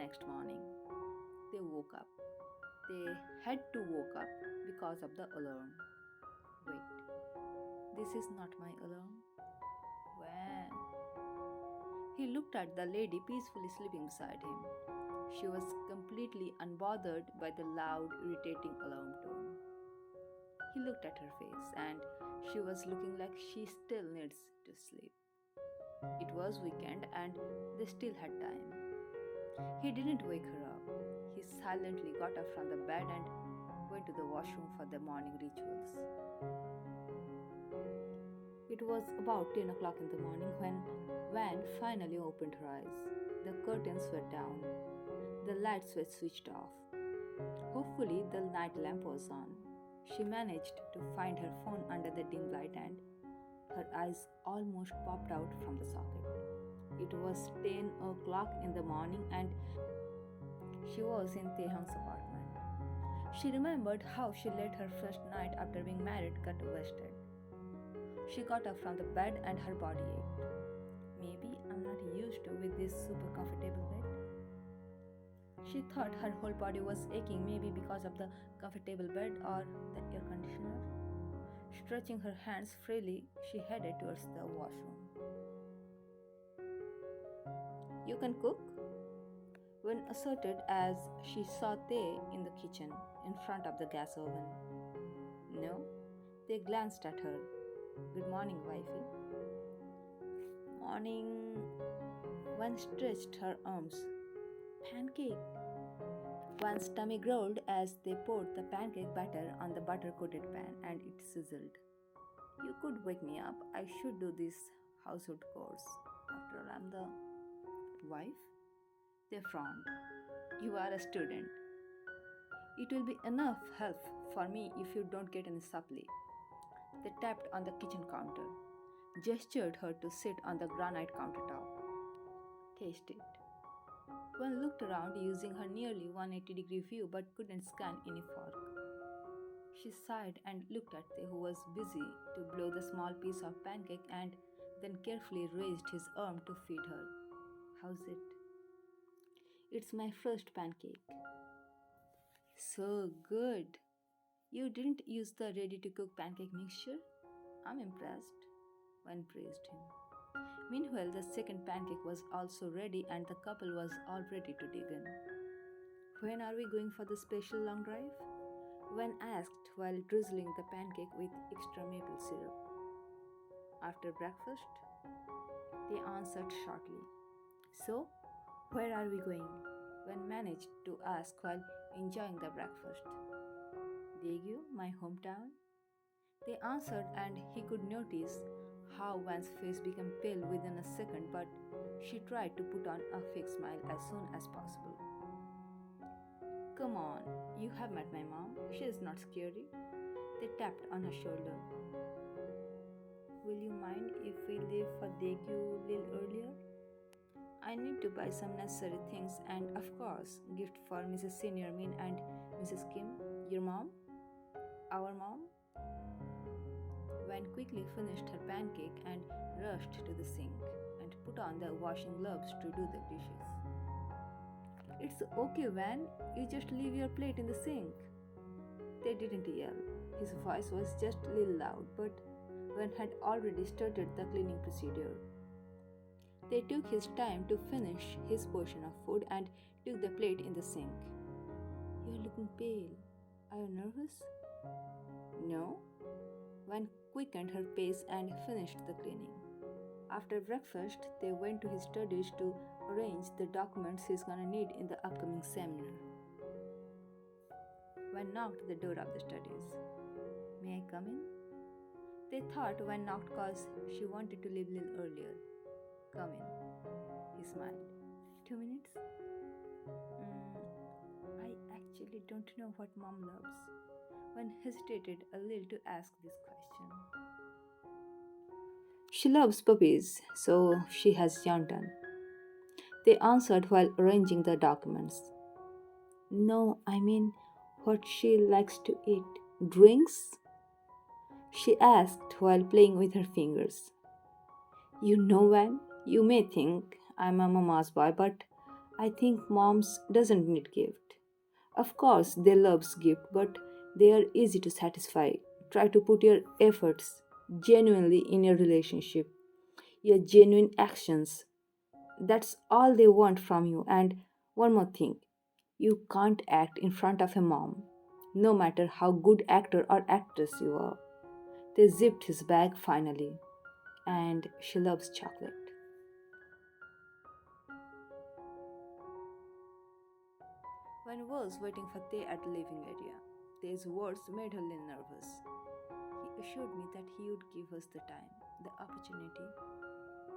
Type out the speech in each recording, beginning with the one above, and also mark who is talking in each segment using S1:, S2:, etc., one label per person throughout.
S1: next morning. They woke up. They had to woke up because of the alarm. Wait, this is not my alarm. When he looked at the lady peacefully sleeping beside him, she was completely unbothered by the loud, irritating alarm tone. He looked at her face and she was looking like she still needs to sleep. It was weekend and they still had time. He didn't wake her up. He silently got up from the bed and went to the washroom for the morning rituals. It was about 10 o'clock in the morning when Van finally opened her eyes. The curtains were down, the lights were switched off. Hopefully, the night lamp was on. She managed to find her phone under the dim light and her eyes almost popped out from the socket. It was 10 o'clock in the morning and she was in Tehang's apartment. She remembered how she let her first night after being married get wasted. She got up from the bed and her body ached. Maybe I'm not used to with this super comfortable bed. She thought her whole body was aching, maybe because of the comfortable bed or the air conditioner. Stretching her hands freely, she headed towards the washroom. You can cook? When asserted as she saw Tay in the kitchen in front of the gas oven. No, they glanced at her. Good morning, wifey. Morning. One stretched her arms. Pancake. One's tummy growled as they poured the pancake batter on the butter coated pan and it sizzled. You could wake me up. I should do this household chores. After all, I'm the wife. They frowned. You are a student. It will be enough help for me if you don't get any supply. They tapped on the kitchen counter, gestured her to sit on the granite countertop. Taste it. One looked around using her nearly 180-degree view but couldn't scan any fork. She sighed and looked at Te, who was busy to blow the small piece of pancake and then carefully raised his arm to feed her. How's it? It's my first pancake. So good. You didn't use the ready to cook pancake mixture? I'm impressed. One praised him. Meanwhile, the second pancake was also ready and the couple was all ready to dig in. When are we going for the special long drive? Wen asked while drizzling the pancake with extra maple syrup. After breakfast? They answered shortly. So, where are we going? Wen managed to ask while enjoying the breakfast. Daegu, my hometown? They answered, and he could notice how Van's face became pale within a second, but she tried to put on a fake smile as soon as possible. Come on, you have met my mom. She is not scary. They tapped on her shoulder. Will you mind if we leave for Daegu a little earlier? I need to buy some necessary things and, of course, gift for Mrs. Senior Min and Mrs. Kim, your mom, our mom. Van quickly finished her pancake and rushed to the sink and put on the washing gloves to do the dishes. It's okay, Van. You just leave your plate in the sink. They didn't yell. His voice was just a little loud, but Van had already started the cleaning procedure. They took his time to finish his portion of food and took the plate in the sink. You're looking pale. Are you nervous? No. Van quickened her pace and finished the cleaning. After breakfast, they went to his studies to arrange the documents he's gonna need in the upcoming seminar. Van knocked the door of the studies. May I come in? They thought Van knocked cause she wanted to leave a little earlier. Come in. He smiled. 2 minutes? I actually don't know what mom loves. Van hesitated a little to ask this question. She loves puppies, so she has Yantan. They answered while arranging the documents. No, I mean what she likes to eat. Drinks? She asked while playing with her fingers. You know, Van, you may think I'm a mama's boy, but I think moms doesn't need gift. Of course, they loves gift, but they are easy to satisfy. Try to put your efforts genuinely in your relationship, your genuine actions. That's all they want from you. And one more thing, you can't act in front of a mom, no matter how good actor or actress you are. They zipped his bag finally, and she loves chocolate. When was waiting for Tay at the living area, Tay's words made her little nervous. He assured me that he would give us the time, the opportunity.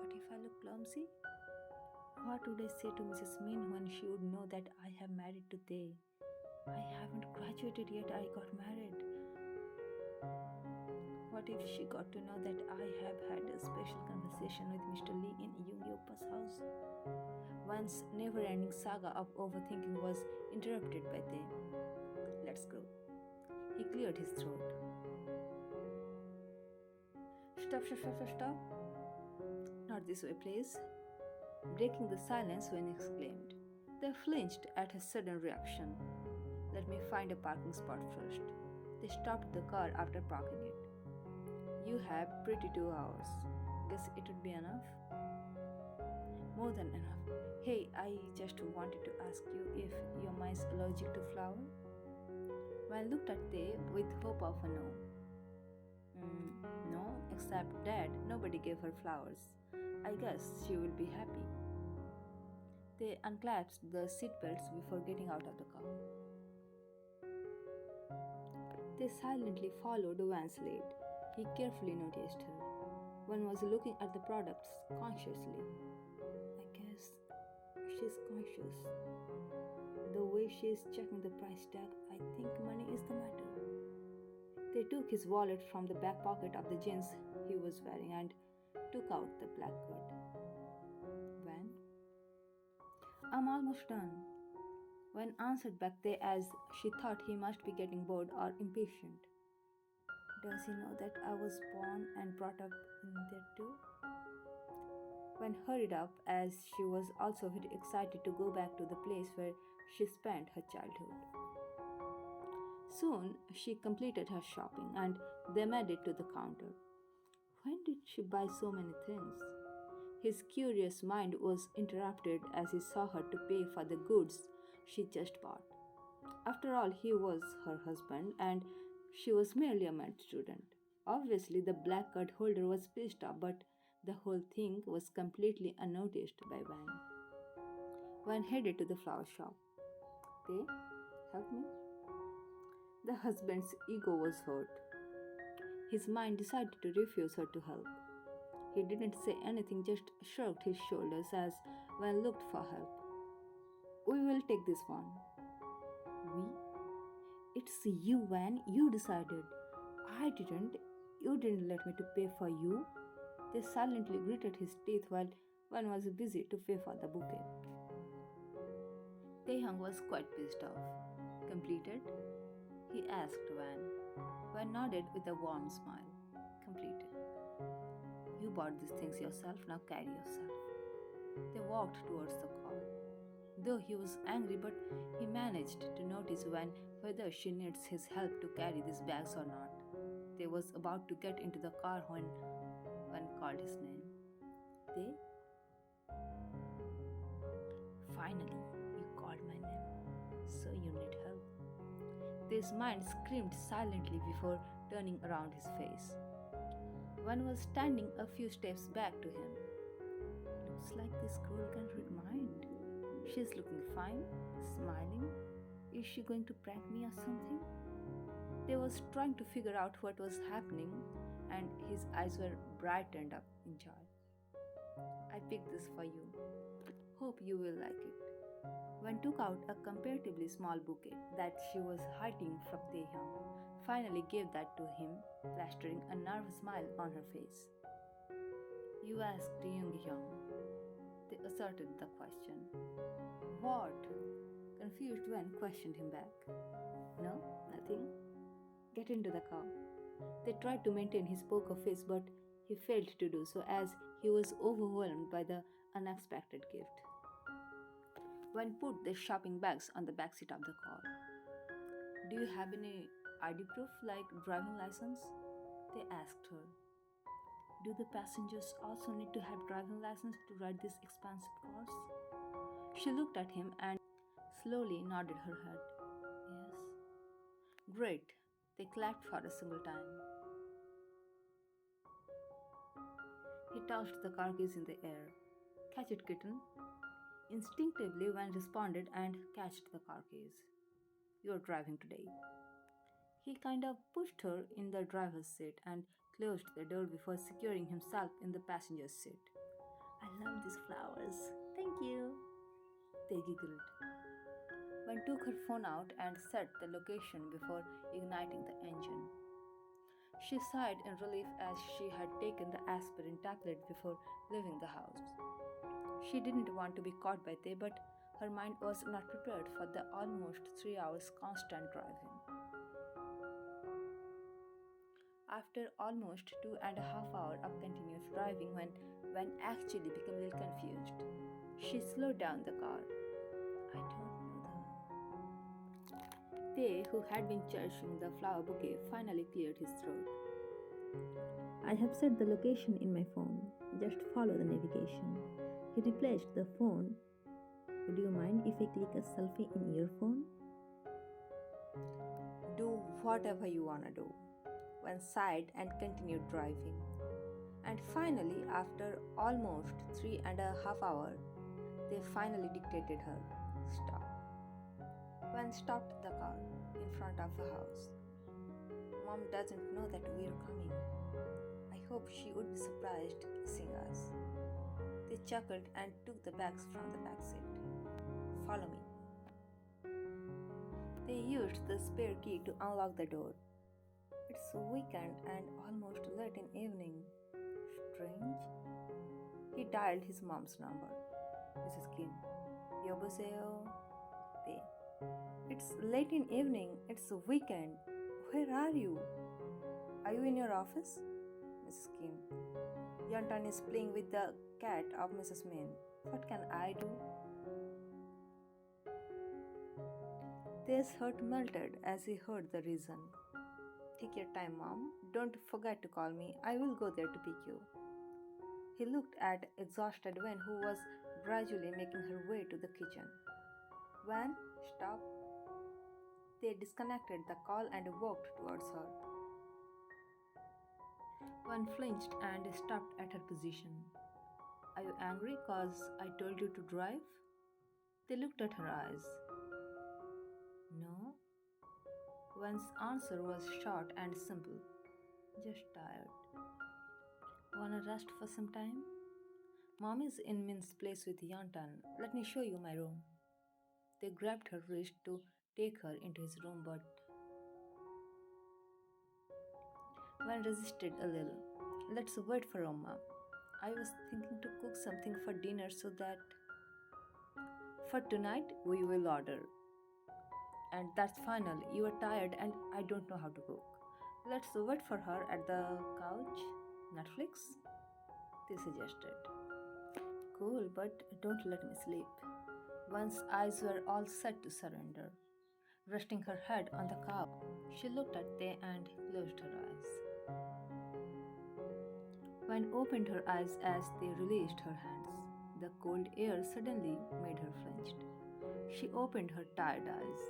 S1: What if I look clumsy? What would I say to Mrs. Min when she would know that I have married to Tay? I haven't graduated yet, I got married. What if she got to know that I have had a special conversation with Mr. Lee in Young Yopa's house? One's never ending saga of overthinking was interrupted by Tay. Let's go. He cleared his throat. Stop, stop, stop, stop, stop. Not this way, please. Breaking the silence when exclaimed. They flinched at his sudden reaction. Let me find a parking spot first. They stopped the car after parking it. You have pretty 2 hours. Guess it would be enough? More than enough. Hey, I just wanted to ask you if your mind's allergic to flower? When looked at they with hope of a no. No, except Dad, nobody gave her flowers. I guess she will be happy. They unclasped the seatbelts before getting out of the car. They silently followed Van's lead. He carefully noticed her. One was looking at the products consciously. I guess she's conscious. The way she is checking the price tag, I think money is the matter. They took his wallet from the back pocket of the jeans he was wearing and took out the black card. Van? I'm almost done. Van answered back there as she thought he must be getting bored or impatient. Does he know that I was born and brought up in there too? Van hurried up as she was also very excited to go back to the place where she spent her childhood. Soon she completed her shopping and they made it to the counter. When did she buy so many things? His curious mind was interrupted as he saw her to pay for the goods she just bought. After all, he was her husband and she was merely a med student. Obviously, the black card holder was pissed off, but the whole thing was completely unnoticed by Van. Van headed to the flower shop. They help me? The husband's ego was hurt. His mind decided to refuse her to help. He didn't say anything, just shrugged his shoulders as Van looked for help. We will take this one. We? It's you, Van. You decided. I didn't. You didn't let me to pay for you. They silently gritted his teeth while Van was busy to pay for the bouquet. Taeyang was quite pissed off. Completed? He asked Van. Van nodded with a warm smile. Completed. You bought these things yourself, now carry yourself. They walked towards the car. Though he was angry, but he managed to notice whether she needs his help to carry these bags or not. They was about to get into the car when one called his name. They? Finally, you called my name. So you need help. This mind screamed silently before turning around his face. One was standing a few steps back to him. Looks like this girl can read mind. She's looking fine, smiling. Is she going to prank me or something? They was trying to figure out what was happening and his eyes were brightened up in joy. I picked this for you. Hope you will like it. Wen took out a comparatively small bouquet that she was hiding from Taehyung, finally gave that to him, plastering a nervous smile on her face. You asked Young Hyung. They asserted the question. What? Confused Wen questioned him back. No, nothing. Get into the car. They tried to maintain his poker face, but he failed to do so as he was overwhelmed by the unexpected gift. Van put their shopping bags on the back seat of the car. Do you have any ID proof like driving license? They asked her. Do the passengers also need to have driving license to ride these expensive cars? She looked at him and slowly nodded her head. Yes. Great. They clapped for a single time. He tossed the car keys in the air. Catch it, kitten. Instinctively, Van responded and catched the car keys. You're driving today. He kind of pushed her in the driver's seat and closed the door before securing himself in the passenger's seat. I love these flowers. Thank you. They giggled. Van took her phone out and set the location before igniting the engine. She sighed in relief as she had taken the aspirin tablet before leaving the house. She didn't want to be caught by they, but her mind was not prepared for the almost 3 hours constant driving. After almost 2.5 hours of continuous driving, when Van actually became a little confused, she slowed down the car. I don't know the. They, who had been cherishing the flower bouquet, finally cleared his throat. I have set the location in my phone. Just follow the navigation. He replaced the phone. Would you mind if I click a selfie in your phone? Do whatever you wanna do. One sighed and continued driving. And finally, after almost 3.5 hours, they finally dictated her, stop. One stopped the car in front of the house. Mom doesn't know that we're coming. I hope she would be surprised seeing us. They chuckled and took the bags from the back seat. Follow me. They used the spare key to unlock the door. It's weekend and almost late in evening. Strange. He dialed his mom's number. Mrs. Kim. 여보세요. They. It's late in evening. It's weekend. Where are you? Are you in your office? Mrs. Kim. Yantan is playing with the cat of Mrs. Min. What can I do? Their heart melted as he heard the reason. Take your time, Mom. Don't forget to call me. I will go there to pick you. He looked at exhausted Wen, who was gradually making her way to the kitchen. Wen, stop. They disconnected the call and walked towards her. Wen flinched and stopped at her position. Are you angry cause I told you to drive? They looked at her eyes. No. Wen's answer was short and simple. Just tired. Wanna rest for some time? Mom is in Min's place with Yantan. Let me show you my room. They grabbed her wrist to take her into his room, but Wen resisted a little. Let's wait for Oma. I was thinking to cook something for dinner so that for tonight we will order. And that's final. You are tired and I don't know how to cook. Let's wait for her at the couch. Netflix? They suggested. Cool, but don't let me sleep. One's eyes were all set to surrender. Resting her head on the couch, she looked at them and closed her eyes. One opened her eyes as they released her hands. The cold air suddenly made her flinched. She opened her tired eyes.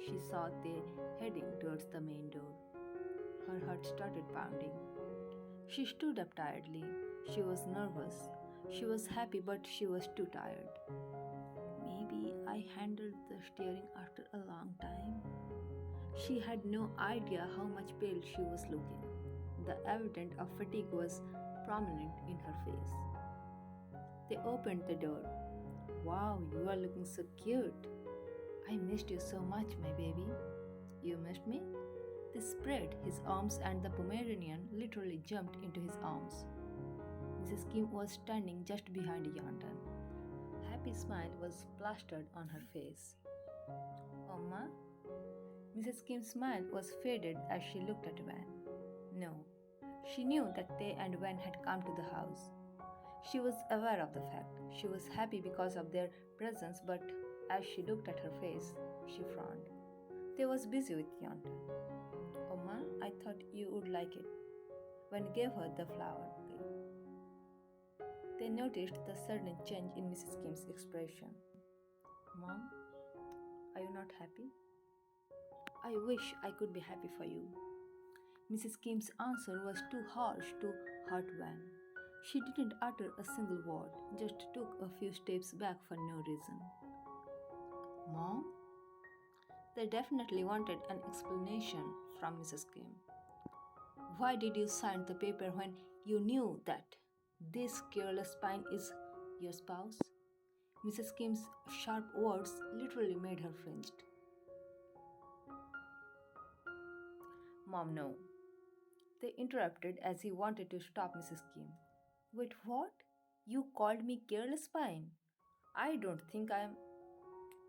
S1: She saw they heading towards the main door. Her heart started pounding. She stood up tiredly. She was nervous. She was happy, but she was too tired. Maybe I handled the steering after a long time. She had no idea how much pale she was looking. The evidence of fatigue was prominent in her face. They opened the door. Wow, you are looking so cute. I missed you so much, my baby. You missed me? They spread his arms and the Pomeranian literally jumped into his arms. Mrs. Kim was standing just behind Yantan. Happy smile was plastered on her face. Oma? Mrs. Kim's smile was faded as she looked at Van. No, she knew that they and Van had come to the house. She was aware of the fact. She was happy because of their presence, but As she looked at her face, she frowned. They was busy with Yonta. Oma, I thought you would like it. When gave her the flower. They noticed the sudden change in Mrs. Kim's expression. Mom, are you not happy? I wish I could be happy for you. Mrs. Kim's answer was too harsh to hurt Van. She didn't utter a single word, just took a few steps back for no reason. Mom? They definitely wanted an explanation from Mrs. Kim. Why did you sign the paper when you knew that this careless spine is your spouse? Mrs. Kim's sharp words literally made her fringed. Mom, no. They interrupted as he wanted to stop Mrs. Kim. Wait, what? You called me careless spine? I don't think I am.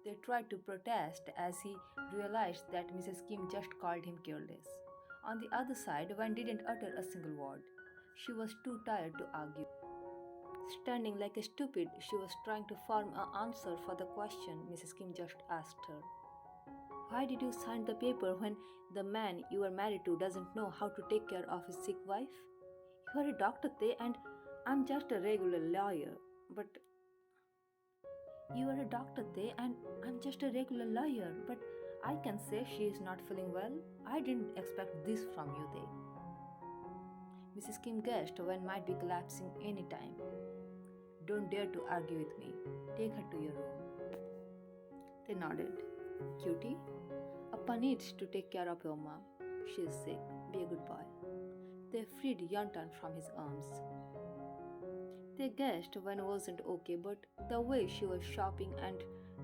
S1: They tried to protest as he realized that Mrs. Kim just called him careless. On the other side, Van didn't utter a single word. She was too tired to argue. Standing like a stupid, she was trying to form an answer for the question Mrs. Kim just asked her. Why did you sign the paper when the man you are married to doesn't know how to take care of his sick wife? You are a doctor, Te, and I'm just a regular lawyer. But you are a doctor, Te, and I'm just a regular lawyer. But I can say she is not feeling well. I didn't expect this from you, Te. Mrs. Kim guessed Van might be collapsing any time. Don't dare to argue with me. Take her to your room. They nodded. Cutie, Appa needs to take care of your mom. She is sick. Be a good boy. They freed Yantan from his arms. They guessed Van wasn't okay, but the way she was shopping and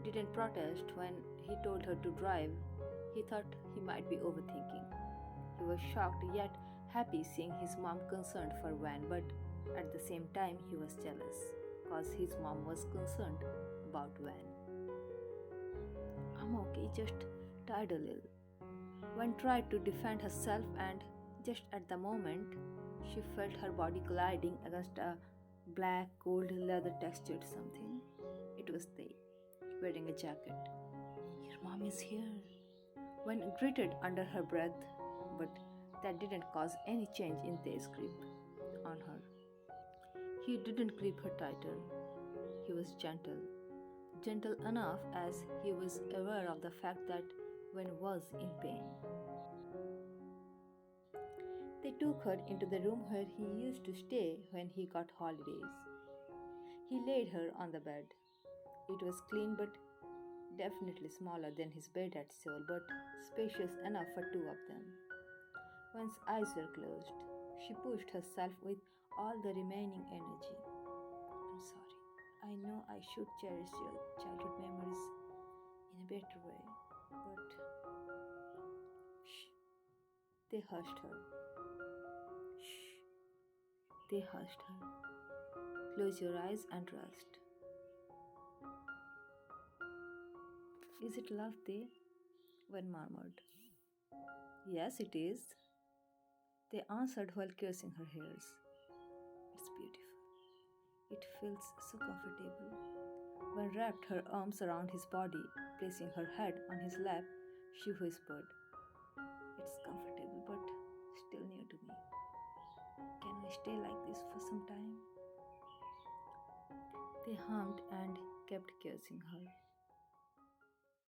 S1: didn't protest when he told her to drive, he thought he might be overthinking. He was shocked yet happy seeing his mom concerned for Van, but at the same time he was jealous because his mom was concerned about Van. I'm okay, just tired a little. Van tried to defend herself, and just at the moment, she felt her body colliding against a black, cold, leather textured something. It was Tay, wearing a jacket. Your mom is here. Van gritted under her breath, but that didn't cause any change in Tay's grip on her. He didn't grip her tighter. He was gentle enough as he was aware of the fact that Van was in pain. They took her into the room where he used to stay when he got holidays. He laid her on the bed. It was clean but definitely smaller than his bed at Seoul, but spacious enough for two of them. One's eyes were closed. She pushed herself with all the remaining energy. I'm sorry. I know I should cherish your childhood memories in a better way, but shh. They hushed her. Shh. They hushed her. Close your eyes and rest. Is it love, they? One murmured. Yes, it is. They answered while kissing her hairs. It's beautiful. It feels so comfortable. One wrapped her arms around his body, placing her head on his lap. She whispered, It's comfortable, but still new to me. Can we stay like this for some time? They hummed and kept kissing her.